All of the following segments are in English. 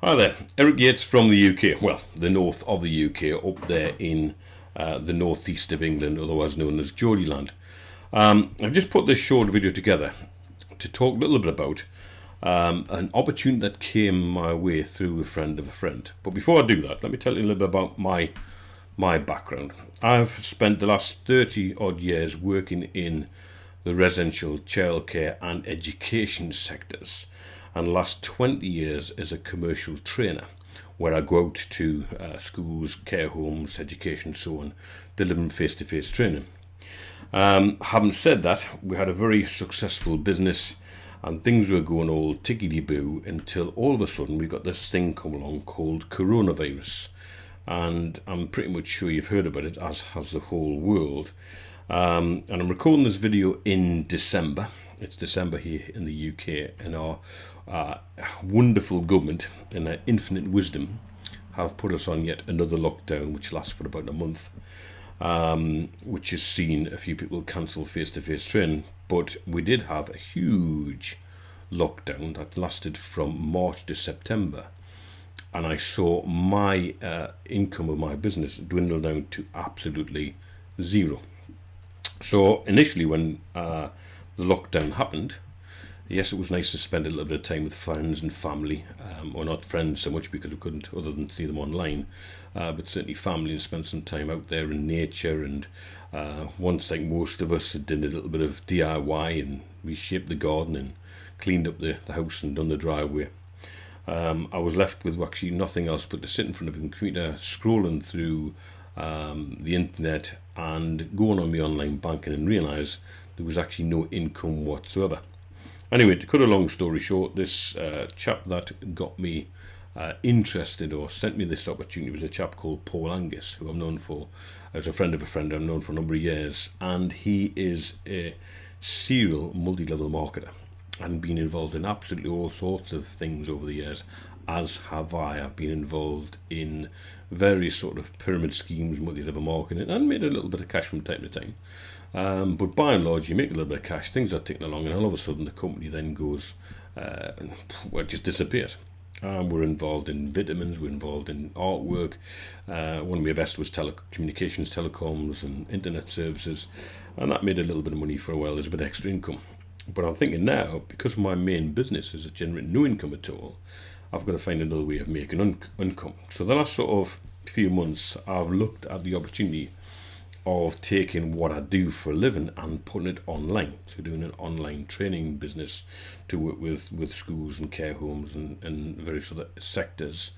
Hi there, Eric Yates from the UK, well, the north of the UK, up there in the northeast of England, otherwise known as Geordieland. I've just put this short video together to talk a little bit about an opportunity that came my way through a friend of a friend. But before I do that, let me tell you a little bit about my background. I've spent the last 30 odd years working in the residential, childcare and education sectors, and the last 20 years as a commercial trainer, where I go out to schools, care homes, education, so on, delivering face-to-face training. Having said that, we had a very successful business and things were going all tickety-boo until all of a sudden we got this thing come along called coronavirus. And I'm pretty much sure you've heard about it, as has the whole world. And I'm recording this video in December. It's December here in the UK, and our wonderful government, in their infinite wisdom, have put us on yet another lockdown, which lasts for about a month, which has seen a few people cancel face-to-face training. But we did have a huge lockdown that lasted from March to September, and I saw my income of my business dwindle down to absolutely zero. So initially, when the lockdown happened, yes, it was nice to spend a little bit of time with friends and family, or not friends so much because we couldn't other than see them online, but certainly family, and spend some time out there in nature. And once, like most of us, had done a little bit of DIY and reshaped the garden and cleaned up the house and done the driveway, I was left with actually nothing else but to sit in front of a computer scrolling through the internet and going on my online banking and realise there was actually no income whatsoever. Anyway, to cut a long story short, this chap that got me interested or sent me this opportunity was a chap called Paul Angus, who I've known for, as a friend of a friend, I've known for a number of years, and he is a serial multi-level marketer and been involved in absolutely all sorts of things over the years, as have I. I've been involved in various sort of pyramid schemes, multi-level marketing, and made a little bit of cash from time to time. But by and large, you make a little bit of cash, things are ticking along, and all of a sudden the company then goes, well, it just disappears. We're involved in vitamins, we're involved in artwork. One of my best was telecommunications, telecoms and internet services, and that made a little bit of money for a while. There's a bit of extra income. But I'm thinking now, because my main business is generating no income at all, I've got to find another way of making income. So the last sort of few months, I've looked at the opportunity of taking what I do for a living and putting it online. So doing an online training business to work with schools and care homes and various other sectors,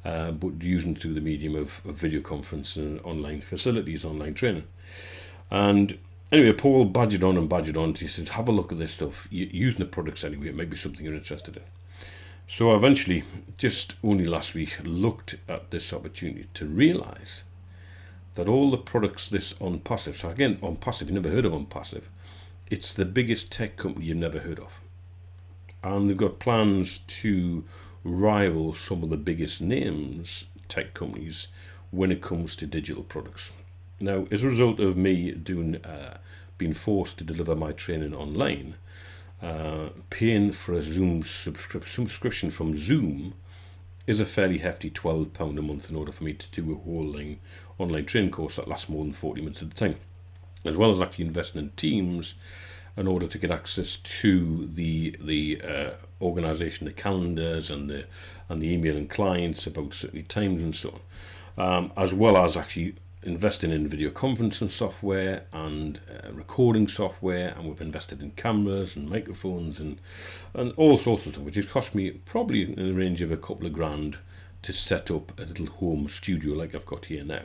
but using through the medium of video conference and online facilities, online training. And anyway, Paul badgered on. He said, have a look at this stuff. Using the products anyway, it might be something you're interested in. So I eventually, just only last week, looked at this opportunity to realise that all the products this OnPassive, so again, OnPassive, you've never heard of OnPassive, it's the biggest tech company you've never heard of. And they've got plans to rival some of the biggest names, tech companies, when it comes to digital products. Now, as a result of me being forced to deliver my training online, paying for a Zoom subscription from Zoom is a fairly hefty £12 a month in order for me to do a whole online training course that lasts more than 40 minutes at a time, as well as actually investing in Teams in order to get access to the organisation, the calendars and the emailing clients about certain times and so on, as well as actually investing in video conferencing software and recording software, and we've invested in cameras and microphones and all sorts of stuff, which has cost me probably in the range of a couple of grand to set up a little home studio like I've got here now.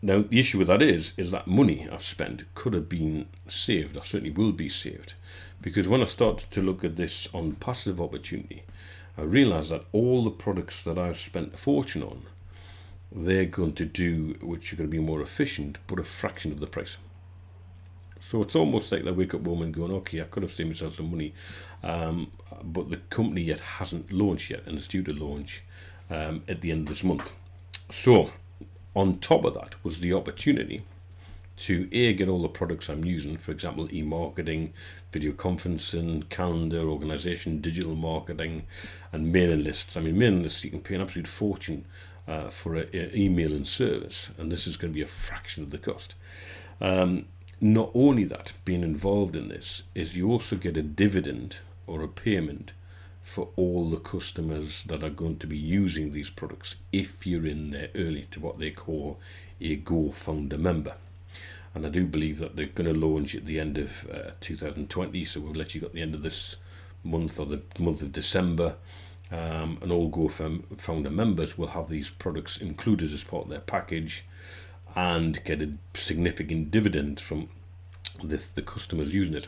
Now, the issue with that is that money I've spent could have been saved, or certainly will be saved, because when I started to look at this OnPassive opportunity, I realised that all the products that I've spent a fortune on, they're going to do, which are going to be more efficient, but a fraction of the price. So it's almost like they wake up moment going, okay, I could have saved myself some money, but the company yet hasn't launched yet, and it's due to launch at the end of this month. So on top of that was the opportunity to get all the products I'm using, for example, e-marketing, video conferencing, calendar, organization, digital marketing, and mailing lists. I mean, mailing lists, you can pay an absolute fortune for an emailing service, and this is going to be a fraction of the cost. Not only that, being involved in this is you also get a dividend or a payment for all the customers that are going to be using these products if you're in there early to what they call a GoFounder member. And I do believe that they're going to launch at the end of 2020, so we'll let you got the end of this month or the month of December, and all GoFounder members will have these products included as part of their package and get a significant dividend from the customers using it.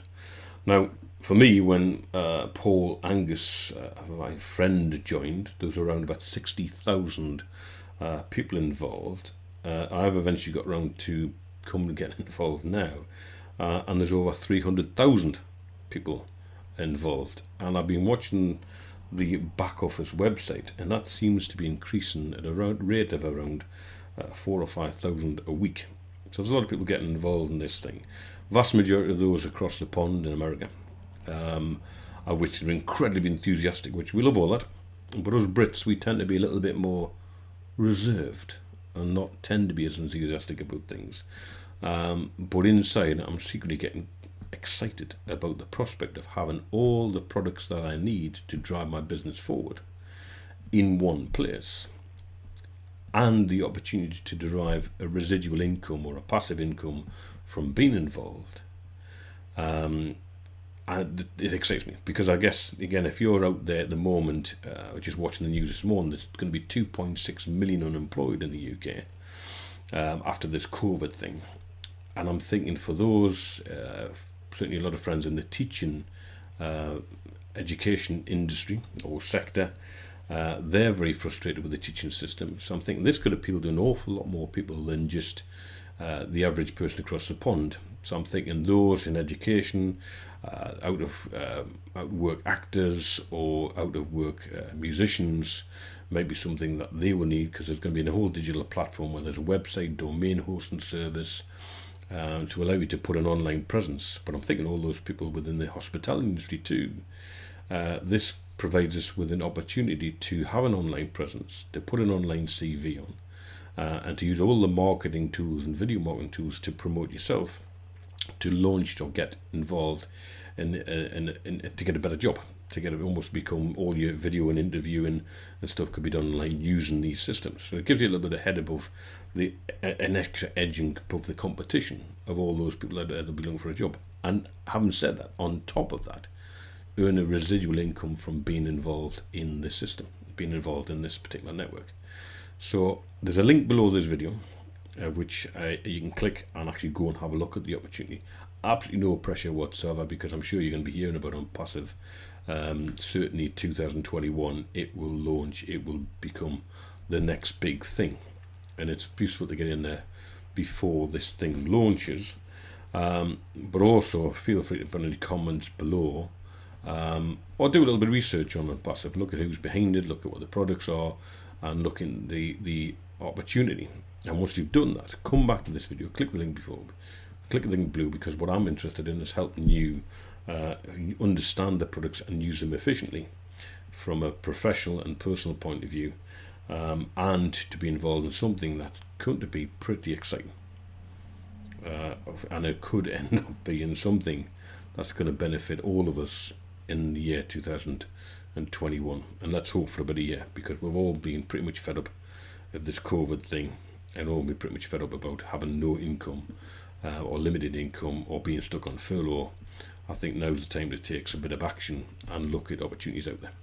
Now, for me, when Paul Angus, my friend, joined, there was around about 60,000 people involved. I've eventually got around to come and get involved now, and there's over 300,000 people involved. And I've been watching the back office website, and that seems to be increasing at a rate of around 4,000 or 5,000 a week. So there's a lot of people getting involved in this thing. Vast majority of those across the pond in America, of which are incredibly enthusiastic, which we love all that. But us Brits, we tend to be a little bit more reserved and not tend to be as enthusiastic about things. But inside, I'm secretly getting excited about the prospect of having all the products that I need to drive my business forward in one place, and the opportunity to derive a residual income or a passive income from being involved. And it excites me, because I guess, again, if you're out there at the moment, just watching the news this morning, there's going to be 2.6 million unemployed in the UK after this COVID thing. And I'm thinking for those, certainly a lot of friends in the teaching education industry or sector, they're very frustrated with the teaching system. So I'm thinking this could appeal to an awful lot more people than just the average person across the pond. So I'm thinking those in education, out of work actors or out of work musicians, might be something that they will need, because there's going to be a whole digital platform where there's a website, domain hosting service, to allow you to put an online presence. But I'm thinking all those people within the hospitality industry too. This provides us with an opportunity to have an online presence, to put an online CV on, and to use all the marketing tools and video marketing tools to promote yourself, to launch or get involved in to get a better job, to get it almost become all your video and interviewing and stuff could be done online using these systems. So it gives you a little bit ahead above an extra edging above the competition of all those people that will be looking for a job. And having said that, on top of that, earn a residual income from being involved in this system, being involved in this particular network. So there's a link below this video, which you can click and actually go and have a look at the opportunity. Absolutely no pressure whatsoever, because I'm sure you're going to be hearing about OnPassive. Certainly 2021, it will launch, it will become the next big thing, and it's useful to get in there before this thing launches. But also feel free to put any comments below, or do a little bit of research on OnPassive. Look at who's behind it, look at what the products are, and look in the opportunity. And once you've done that, come back to this video, click the link before, click the link below, because what I'm interested in is helping you understand the products and use them efficiently from a professional and personal point of view, and to be involved in something that's going to be pretty exciting, and it could end up being something that's going to benefit all of us in the year 2021. And let's hope for a better year, because we've all been pretty much fed up of this COVID thing, and all been pretty much fed up about having no income, or limited income, or being stuck on furlough. I think now's the time to take some bit of action and look at opportunities out there.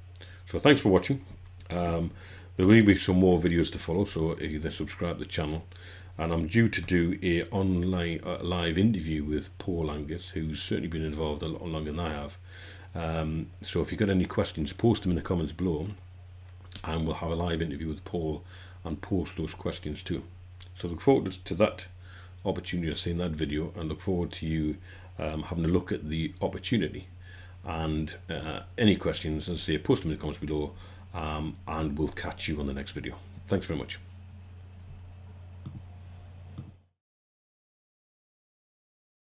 So thanks for watching. There will be some more videos to follow, so either subscribe to the channel, and I'm due to do a online live interview with Paul Angus, who's certainly been involved a lot longer than I have. So if you've got any questions, post them in the comments below, and we'll have a live interview with Paul and post those questions too. So look forward to that opportunity of seeing that video, and look forward to you having a look at the opportunity. And any questions, as I say, post them in the comments below, and we'll catch you on the next video. Thanks very much.